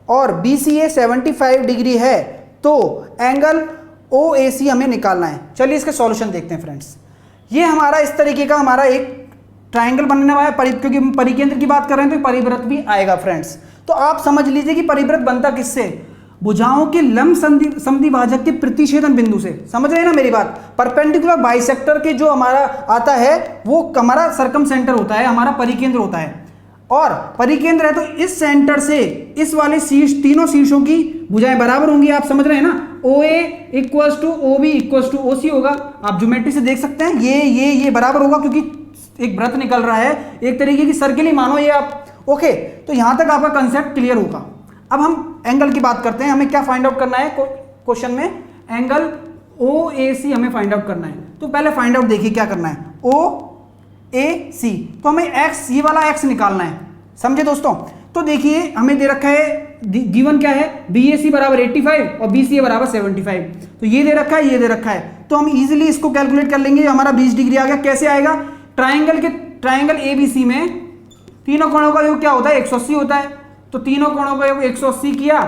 और BCA 75 डिग्री है तो एंगल OAC हमें निकालना है। चलिए इसके सॉल्यूशन देखते हैं फ्रेंड्स। ये हमारा इस तरीके का हमारा एक ट्राइंगल बनने वाला है, क्योंकि हम परिकेंद्र की बात कर रहे हैं तो परिवृत्त भी आएगा फ्रेंड्स। तो आप समझ लीजिए कि परिवृत्त बनता किससे, भुजाओं के लंब समद्विभाजक के प्रतिच्छेदन बिंदु से। समझ रहे हैं ना मेरी बात। परपेंडिकुलर बाइसेक्टर के जो हमारा आता है वो हमारा सर्कमसेंटर होता है, हमारा परिकेंद्र होता है। और परिकेंद्र है तो इस सेंटर से इस वाले शीर्ष, तीनों शीर्षों की भुजाएं बराबर होंगी। आप समझ रहे हैं ना। OA equals to OB equals to OC होगा। आप ज्योमेट्री से देख सकते हैं ये बराबर होगा, क्योंकि एक वृत्त निकल रहा है, एक तरीके की सर्किल ही मानो ये आप। ओके, तो यहां तक आपका कंसेप्ट क्लियर होगा। अब हम एंगल की बात करते हैं। हमें क्या फाइंड आउट करना है क्वेश्चन में, एंगल OAC हमें फाइंड आउट करना है। तो पहले फाइंड आउट देखिए क्या करना है, OAC, तो हमें x, ये वाला x निकालना है, समझे दोस्तों। तो देखिए हमें दे रखा है, गिवन क्या है, BAC बराबर 85 और BCA बराबर 75। तो ये दे रखा है, ये दे रखा है, तो हम इजीली इसको कैलकुलेट कर लेंगे। हमारा 20 डिग्री आ गया। कैसे आएगा, ट्राइंगल ABC में तीनों कोणों का योग क्या होता है, 180 होता है। तो तीनों कोणों का योग 180 किया,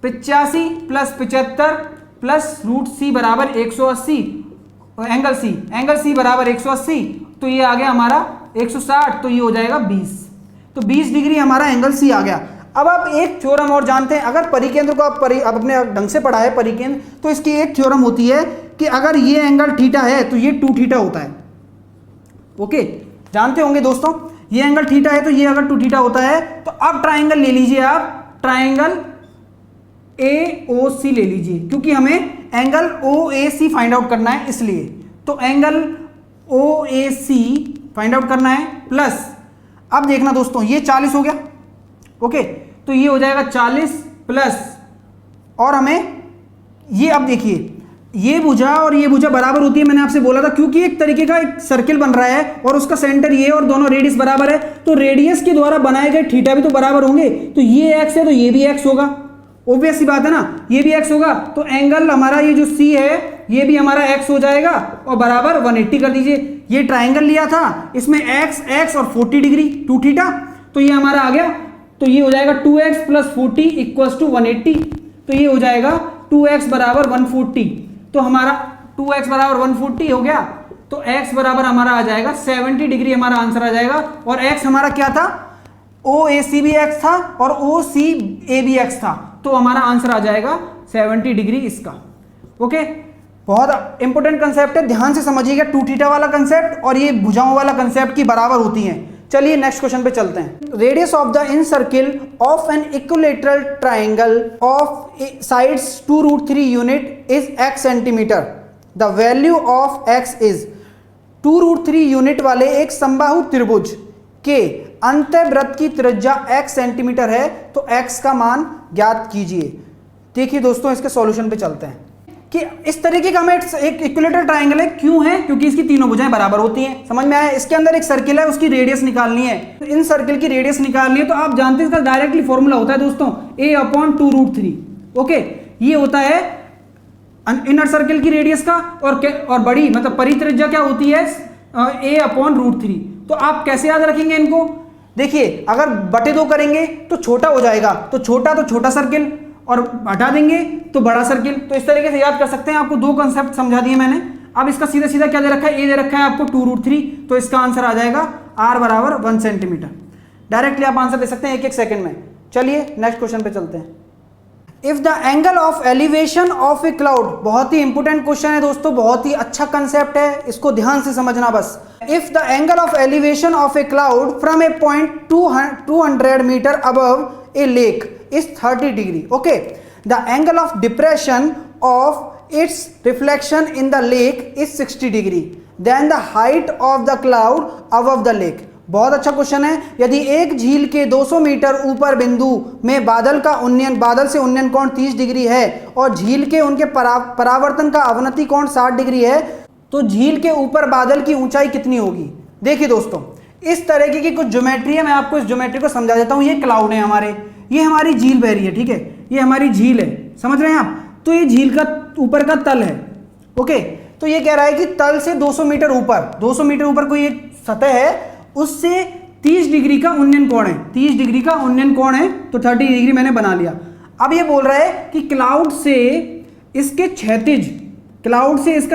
85 प्लस 75 प्लस रूट C बराबर 180, एंगल C बराबर 180, तो ये आ गया हमारा 160, तो ये हो जाएगा 20। तो 20 डिग्री हमारा एंगल C आ गया। अब आप एक थ्योरम और जानते हैं, अगर परिकेंद्र को आप अपने ढंग से पढ़ा है परिकेंद्र, तो इसकी एक थ्योरम होती है कि अगर ये एंगल थीटा है तो ये 2 थीटा होता है। ओके, जानते होंगे दोस्तों, ये एंगल थीटा है तो ये अगर 2 थीटा होता है। तो अब ट्राइंगल ले लीजिए, आप ट्राइंगल AOC ले लीजिए, क्योंकि हमें एंगल OAC फाइंड आउट करना है इसलिए। तो एंगल OAC फाइंड आउट करना है प्लस, अब देखना दोस्तों ये 40 हो गया। ओके, तो ये हो जाएगा 40 प्लस, और हमें ये, अब देखिए ये भुजा और ये भुजा बराबर होती है, मैंने आपसे बोला था, क्योंकि एक तरीके का एक सर्किल बन रहा है और उसका सेंटर ये और दोनों रेडियस बराबर है, तो रेडियस के द्वारा बनाए गए थीटा भी तो बराबर होंगे। तो ये x है तो ये भी x होगा, ऑब्वियस सी बात है ना, ये भी x होगा। तो एंगल हमारा ये जो C है ये भी हमारा x हो जाएगा और बराबर 180 कर दीजिए। ये ट्राइंगल लिया था, इसमें x और 40 डिग्री 2 थीटा, तो ये हमारा आ गया। तो ये हो जाएगा 2x प्लस 40 इक्वल्स टू 180, तो ये हो जाएगा 2x बराबर 140। तो हमारा 2x बराबर 140 हो गया, तो x बराबर हमारा आ जाएगा 70 डिग्री, हमारा आंसर आ जाएगा। और x हमारा क्या था, OAC भी x था और OCA भी x था, तो हमारा आंसर आ जाएगा 70 डिग्री इसका। ओके, बहुत इंपॉर्टेंट कंसेप्ट है, ध्यान से समझिएगा। 2 थीटा वाला कंसेप्ट और ये भुजाओं वाला कंसेप्ट की बराबर होती हैं। चलिए नेक्स्ट क्वेश्चन पे चलते हैं। Radius of the in circle of an equilateral triangle of sides 2√3 unit is x centimetre. The value of x is 2√3 unit वाले एक समबाहु त्रिभुज के अंतःवृत्त की त्रिज्या x सेंटीमीटर है, तो x का मान ज्ञात कीजिए। देखिए दोस्तों इसके सॉल्यूशन पे चलते हैं। कि इस तरीके का हमें एक इक्विलेटरल ट्रायंगल है, क्यों है? क्योंकि इसकी तीनों भुजाएं बराबर होती हैं। समझ में आया? इसके अंदर एक सर्किल है, उसकी रेडियस निकालनी है, तो इन सर्किल की रेडियस निकालनी है, तो आप जानते हैं इसका डायरेक्टली फॉर्मूला होता है दोस्तों a/2√3। ओके, ये होता है इनर सर्किल की रेडियस का, और बड़ी मतलब परित्रिज्या क्या होती है? a/√3। तो आप कैसे याद रखेंगे इनको? देखिए, अगर बटे 2 करेंगे तो छोटा हो जाएगा, तो छोटा सर्किल, और हटा देंगे तो बड़ा सर्किल। तो इस तरीके से याद कर सकते हैं। आपको 2 कॉन्सेप्ट समझा दिए मैंने। अब इसका सीधा सीधा क्या दे रखा है? ए दे रखा है आपको 2√3, तो इसका आंसर आ जाएगा r बराबर 1 सेंटीमीटर। डायरेक्टली आप आंसर दे सकते हैं 1-1 सेकंड में। चलिए नेक्स्ट क्वेश्चन पे चलते हैं। If the angle of elevation of a cloud, बहुत ही इंपॉर्टेंट क्वेश्चन है दोस्तों, बहुत ही अच्छा कंसेप्ट है, इसको ध्यान से समझना बस। If the angle of elevation of a cloud from a point 200 metre above a lake is 30 degree. Okay, the angle of depression of its reflection in the lake is 60 degree. Then the height of the cloud above the lake. बहुत अच्छा question है। यदि एक झील के 200 metre ऊपर बिंदु में बादल से उन्नयन कोण 30 डिग्री है और झील के उनके परावर्तन का अवनति कोण 60 डिग्री है, तो झील के ऊपर बादल की ऊंचाई कितनी होगी? देखिए दोस्तों, इस तरीके की कुछ ज्योमेट्री है, मैं आपको इस ज्योमेट्री को समझा देता हूं। ये क्लाउड है हमारे, ये हमारी झील बह रही है, ठीक है, ये हमारी झील है, समझ रहे हैं आप? तो ये झील का ऊपर का तल है। ओके, तो ये कह रहा है कि तल से 200 मीटर ऊपर कोई एक सतह है, उससे 30 डिग्री का उन्नयन कोण है, 30 डिग्री का उन्नयन कोण है, तो 30 डिग्री मैंने बना लिया। अब ये बोल रहा है कि क्लाउड से इसके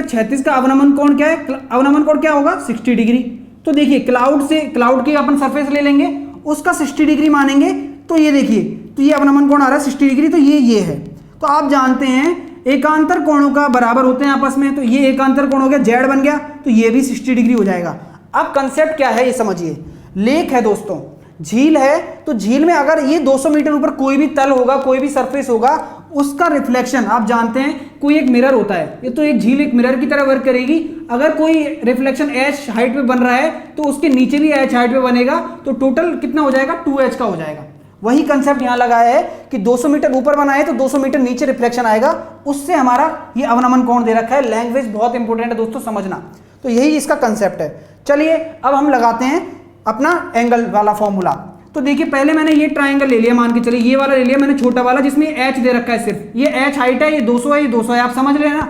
क्षैतिज का अवनमन कोण क्या है? अवनमन कोण क्या होगा? 60 डिग्री। तो देखिए, क्लाउड की अपन सरफेस ले लेंगे, उसका 60 डिग्री मानेंगे, तो ये देखिए, तो ये अवनमन कोण आ रहा है 60 डिग्री, तो ये है। तो आप जानते हैं एकांतर कोणों का बराबर होते हैं आपस में, तो ये एकांतर कोण हो गया, जेड बन गया, तो ये भी 60 डिग्री हो जाएगा। अब कंसेप्ट क्या है ये समझिए। लेक है दोस्तों, झील है, तो झील में अगर ये 200 मीटर ऊपर कोई भी तल होगा, कोई भी सरफेस होगा, उसका रिफ्लेक्शन, आप जानते हैं कोई एक मिरर होता है, ये तो एक झील एक मिरर की तरह वर्क करेगी। अगर कोई रिफ्लेक्शन h हाइट पे बन रहा है तो उसके नीचे भी h हाइट पे बनेगा, तो टोटल कितना हो जाएगा? 2h का हो जाएगा। वही कंसेप्ट यहां लगाया है कि 200 मीटर ऊपर बनाए तो 200 मीटर नीचे रिफ्लेक्शन आएगा, उससे हमारा ये अवनमन कोण दे रखा है। लैंग्वेज बहुत इंपॉर्टेंट है दोस्तों, समझना। तो यही इसका कंसेप्ट है। चलिए अब हम लगाते हैं अपना एंगल वाला फॉर्मूला। तो देखिए, पहले मैंने ये ट्राइंगल ले लिया, मान के चलिए ये वाला ले लिया मैंने, छोटा वाला, जिसमें h दे रखा है, सिर्फ ये h हाइट है, ये 200 है, ये 200 है, आप समझ रहे हैं ना?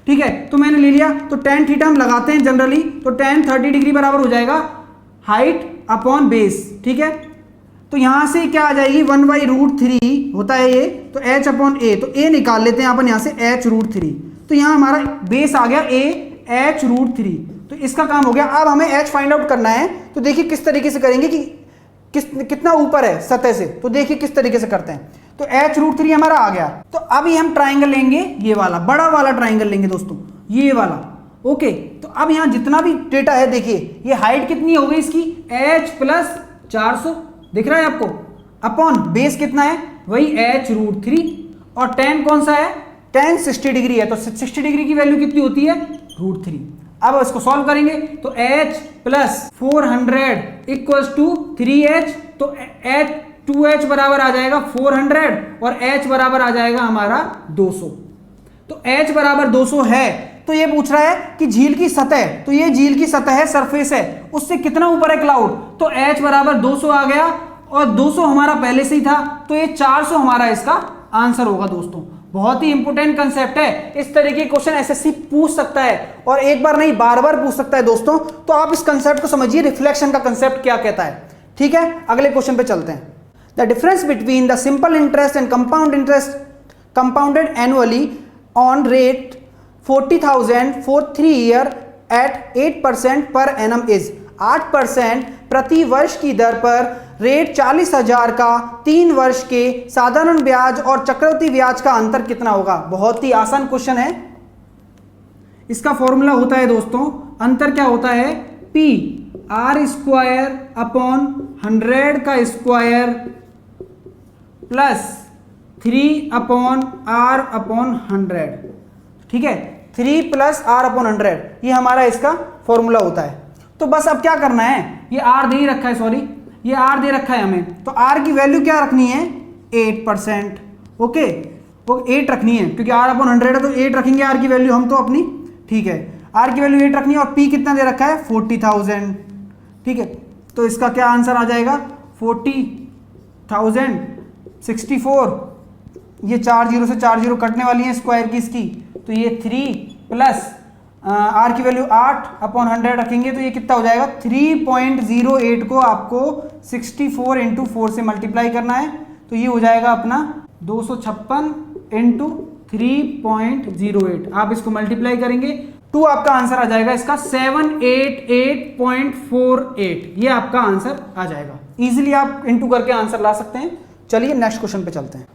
ठीक है, तो मैंने ले लिया। तो tan थीटा हम लगाते हैं जनरली, तो tan 30 डिग्री बराबर हो जाएगा हाइट अपॉन बेस। ठीक है, तो यहां से क्या आ जाएगी? 1/√3 होता है ये, तो h अपॉन a, तो a निकाल लेते हैं अपन यहां से, h√3। तो यहां हमारा बेस आ गया a h√3, तो इसका काम हो गया। अब हमें h फाइंड आउट करना है, तो देखिए किस तरीके से करेंगे कि कितना ऊपर है सतह से, तो देखिए किस तरीके से करते हैं। तो h√3 हमारा आ गया। तो अभी हम ट्राइंगल लेंगे, ये वाला बड़ा वाला ट्राइंगल लेंगे दोस्तों, ये वाला। ओके, तो अब यहां जितना भी डेटा है, देखिए ये हाइट कितनी हो गई इसकी, h + 400 दिख रहा है आपको, अपॉन बेस कितना है, वही h√3, और tan कौन सा है? tan 60 डिग्री है, तो 60 डिग्री की वैल्यू कितनी होती है? √3। अब इसको सॉल्व करेंगे, तो h + 400 = 3h, तो h 2h बराबर आ जाएगा 400 और h बराबर आ जाएगा हमारा 200। तो h बराबर 200 है, तो ये पूछ रहा है कि झील की सतह, तो ये झील की सतह है, सरफेस है, उससे कितना ऊपर है क्लाउड, तो h बराबर 200 आ गया, और 200 हमारा पहले से ही था, तो ये 400 हमारा इसका आंसर होगा दोस्तों। बहुत ही इंपॉर्टेंट कंसेप्ट है, इस तरह के क्वेश्चन एसएससी पूछ सकता है, और एक बार नहीं बार बार पूछ सकता है दोस्तों। तो आप इस कंसेप्ट को समझिए, रिफ्लेक्शन का कंसेप्ट क्या कहता है। ठीक है, अगले क्वेश्चन पे चलते हैं। The difference between the simple interest and compound interest compounded annually on rate 40,000 for 3 year at 8% per annum is 8% प्रति वर्ष की दर पर रेट 40,000 का 3 वर्ष के साधारण ब्याज और चक्रवृद्धि ब्याज का अंतर कितना होगा। बहुत ही आसान क्वेश्चन है। इसका फॉर्मूला होता है दोस्तों, अंतर क्या होता है, P r² अपॉन 100 का square plus 3 upon r upon 100। ठीक है, 3 + r अपॉन 100, ये हमारा इसका फॉर्मूला होता है। तो बस अब क्या करना है, ये r दे ही रखा है, सॉरी ये r दे रखा है हमें, तो r की वैल्यू क्या रखनी है, 8%। ओके, वो 8 रखनी है, क्योंकि r अपॉन 100 है तो 8 रखेंगे r की वैल्यू हम तो अपनी, ठीक है, r की वैल्यू 8 रखनी है और p कितना दे रखा है 40,000, ठीक है। तो इसका क्या आंसर आ जाएगा 40,000 64, ये 4 जीरो से 4 जीरो कटने वाली है स्क्वायर की इसकी, तो ये 3 प्लस r की वैल्यू 8 अपॉन 100 रखेंगे तो ये कितना हो जाएगा 3.08 को आपको 64 इंटू 4 से मल्टीप्लाई करना है, तो ये हो जाएगा अपना 256 इंटू 3.08। आप इसको मल्टीप्लाई करेंगे 2 आपका आंसर आ जाएगा इसका 788.48, ये आपका आंसर आ जाएगा। इजीली आप इंटू करके आंसर ला सकते हैं। चलिए नेक्स्ट क्वेश्चन पे चलते हैं।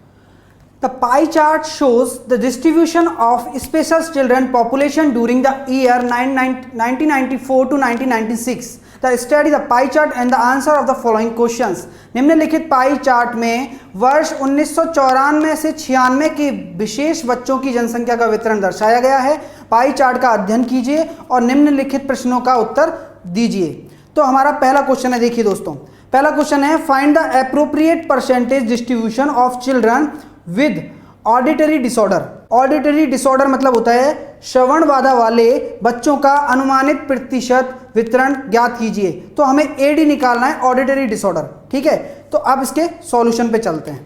The pie chart shows the distribution of special children population during the year 1994 to 1996. The study the pie chart and the answer of the following questions. निम्नलिखित pie chart में वर्ष 1994 से 96 के विशेष बच्चों की जनसंख्या का वितरण दर्शाया गया है। पाई चार्ट का अध्ययन कीजिए और निम्नलिखित प्रश्नों का उत्तर दीजिए। तो हमारा पहला क्वेश्चन है, देखिए दोस्तों, पहला क्वेश्चन है find the appropriate percentage distribution of children with auditory disorder. Auditory disorder मतलब होता है श्रवण बाधा वाले बच्चों का अनुमानित प्रतिशत वितरण ज्ञात कीजिए। तो हमें एडी निकालना है, ऑडिटरी डिसऑर्डर, ठीक है। तो अब इसके सॉल्यूशन पे चलते हैं।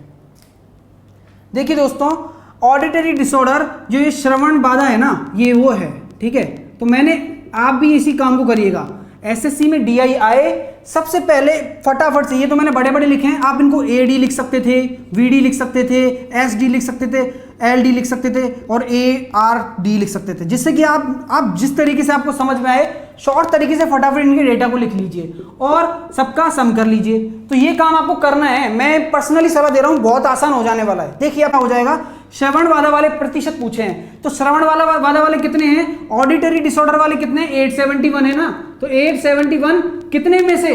देखिए दोस्तों, ऑडिटरी डिसऑर्डर जो ये श्रवण बाधा है ना, ये वो है, ठीक है। तो मैंने, आप भी इसी काम को करिएगा। एसएससी में डीआई आए, सबसे पहले फटाफट से, ये तो मैंने बड़े बड़े लिखे हैं, आप इनको एडी लिख सकते थे, वीडी लिख सकते थे, एसडी लिख सकते थे, एलडी लिख सकते थे और एआरडी लिख सकते थे, जिससे कि आप जिस तरीके से आपको समझ में आए शॉर्ट तरीके से फटाफट इनके डेटा को लिख लीजिए और सबका सम कर लीजिए। तो ये काम आपको करना है, मैं पर्सनली सलाह दे रहा हूं, बहुत आसान हो जाने वाला है। देखिए आप हो जाएगा, श्रवण बाधा वाले प्रतिशत पूछे हैं, तो श्रवण बाधा वाले कितने हैं, ऑडिटरी डिसऑर्डर वाले कितने, 871 है ना। तो 871 कितने में से,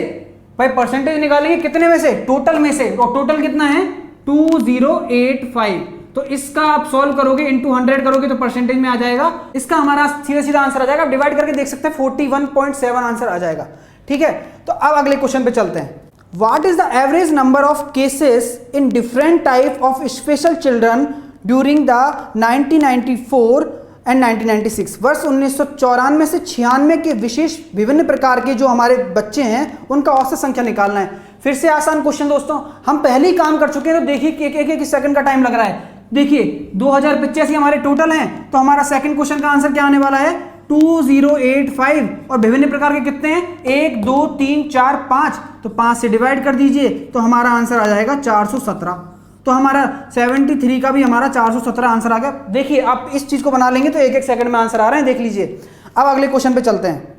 भाई परसेंटेज निकालेंगे कितने में से, टोटल में से, और टोटल कितना है 2085। तो इसका आप सॉल्व करोगे, इंटू 100 करोगे तो परसेंटेज में आ जाएगा। इसका हमारा सीधा सीधा आंसर आ जाएगा, आप डिवाइड करके देख सकते हैं 41.7 आंसर आ जाएगा, ठीक है। तो अब अगले क्वेश्चन पे चलते हैं। What is the average number of cases in different type of special children during the 1994 and 1996। वर्ष 1994 से 96 के विशेष विभिन्न प्रकार के जो हमारे बच्चे हैं उनका औसत संख्या निकालना है। फिर से आसान क्वेश्चन दोस्तों, हम पहले ही काम कर चुके हैं, तो देखिए कि एक सेकंड का टाइम लग रहा है। देखिए 2085 हमारे टोटल हैं, तो हमारा सेकंड क्वेश्चन का आंसर क्या आने वाला है 2085, और विभिन्न प्रकार के कितने हैं 1 2 3 4 5, तो 5 से डिवाइड कर दीजिए तो हमारा आंसर आ जाएगा 417। तो हमारा 73 का भी हमारा 417 आंसर आ गया। देखिए आप इस चीज को बना लेंगे तो एक सेकंड में आंसर आ रहे हैं, देख लीजिए। अब अगले क्वेश्चन पे चलते हैं।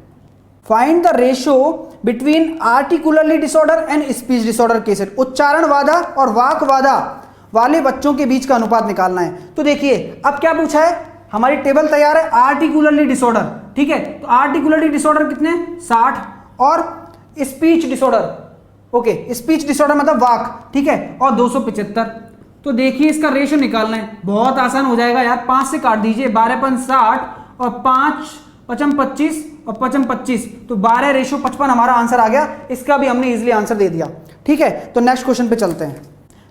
Find the ratio between articulatory disorder and speech disorder cases. उच्चारण बाधा और वाक बाधा वाले बच्चों के बीच का अनुपात निकालना है। तो देखिए अब क्या पूछा है, हमारी टेबल तैयार है, आर्टिकुलरली डिसऑर्डर, ठीक है। तो आर्टिकुलरली डिसऑर्डर कितने 60 और speech disorder, okay, speech disorder मतलब वाक, ठीक है, और 275। तो देखिए इसका रेशियो निकालना है, बहुत आसान हो जाएगा यार, 5 से काट दीजिए, 12 5 60 और 5 5 25 और 5 25, तो 12 रेशियो 55 हमारा आंसर आ गया। इसका भी हमने इजीली आंसर दे दिया, ठीक है। तो नेक्स्ट क्वेश्चन पे चलते हैं।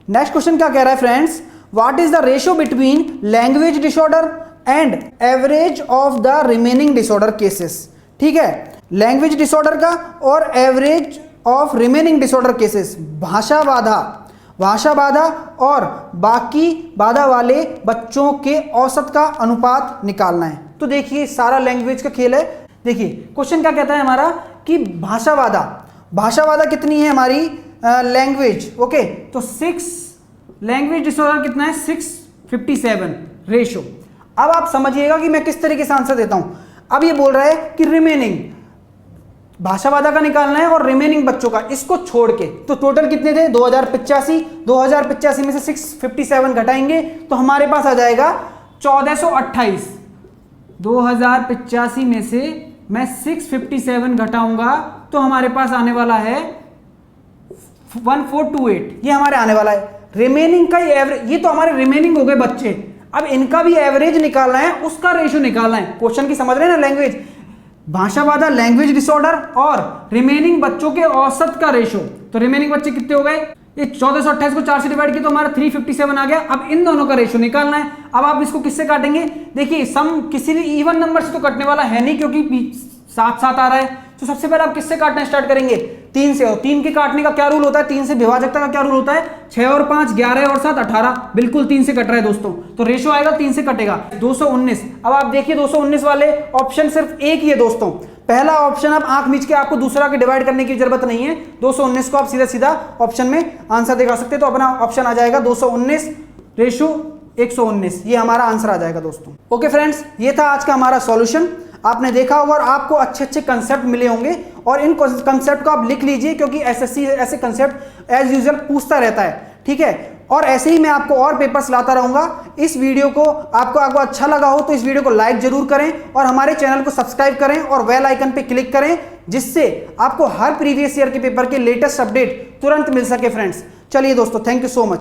नेक्स्ट क्वेश्चन क्या कह रहा है friends, what is the ratio between language disorder and average of the remaining disorder cases, ठीक है। लैंग्वेज डिसऑर्डर का और average of remaining disorder cases, भाषा बाधा और बाकी बाधा वाले बच्चों के औसत का अनुपात निकालना है। तो देखिए सारा लैंग्वेज का खेल है। देखिए क्वेश्चन क्या कहता है हमारा कि भाषा बाधा कितनी है हमारी लैंग्वेज, ओके, तो 6 लैंग्वेज डिसऑर्डर कितना है 657 रेशियो। अब आप समझिएगा कि मैं किस तरीके से आंसर देता हूं। अब ये बोल रहा है कि रिमेनिंग भाषा बाधा का निकालना है और रिमेनिंग बच्चों का, इसको छोड़ के, तो टोटल कितने थे 2085 में से 657 घटाएंगे तो हमारे पास आ जाएगा 1428। 2085 में से मैं 657 घटाऊंगा तो हमारे पास आने वाला है 1428, ये हमारे आने वाला है। रिमेनिंग का एवरेज, ये तो हमारे रिमेनिंग हो गए बच्चे, अब इनका भी एवरेज निकालना है, उसका रेशियो निकालना है। क्वेश्चन की समझ रहे हैं ना, लैंग्वेज भाषा बाधा, लैंग्वेज डिसऑर्डर और रिमेनिंग बच्चों के औसत का रेशियो। तो रिमेनिंग बच्चे कितने हो गए ये 1428 को 4 से डिवाइड किया तो हमारा 357 आ गया। अब इन दोनों का रेशियो निकालना है। अब आप इसको किससे काटेंगे? देखिए सम किसी भी इवन नंबर से तो कटने वाला है नहीं, क्योंकि साथ साथ आ रहा है। तो सबसे पहले आप किससे काटना स्टार्ट करेंगे? 3 से। और 3 के काटने का क्या रूल होता है? 3 से विभाजकता का क्या रूल होता है? 6 और 5 11 और 7 18, बिल्कुल 3 से कट रहा है दोस्तों, तो रेशियो आएगा 3 से कटेगा 219। अब आप देखिए 219 वाले ऑप्शन सिर्फ एक ही है दोस्तों, पहला ऑप्शन आप आंख मीच के, आपको दूसरा के डिवाइड करने की जरूरत नहीं है। 219 को आप सीधा सीधा ऑप्शन में आंसर दिखा सकते हैं, तो अपना ऑप्शन आ जाएगा 219 रेशियो 119, ये हमारा आंसर आ जाएगा दोस्तों। ओके फ्रेंड्स, ये था आज का हमारा सॉल्यूशन। आपने देखा होगा और आपको अच्छे अच्छे कंसेप्ट मिले होंगे, और इन कंसेप्ट को आप लिख लीजिए, क्योंकि एसएससी ऐसे कंसेप्ट एज यूजुअल पूछता रहता है, ठीक है। और ऐसे ही मैं आपको और पेपर्स लाता रहूंगा। इस वीडियो को आपको अच्छा लगा हो तो इस वीडियो को लाइक जरूर करें, और हमारे चैनल को सब्सक्राइब करें, और बेल आइकन पे क्लिक करें, जिससे आपको हर प्रीवियस ईयर के पेपर के लेटेस्ट अपडेट तुरंत मिल सके फ्रेंड्स। चलिए दोस्तों, थैंक यू सो मच।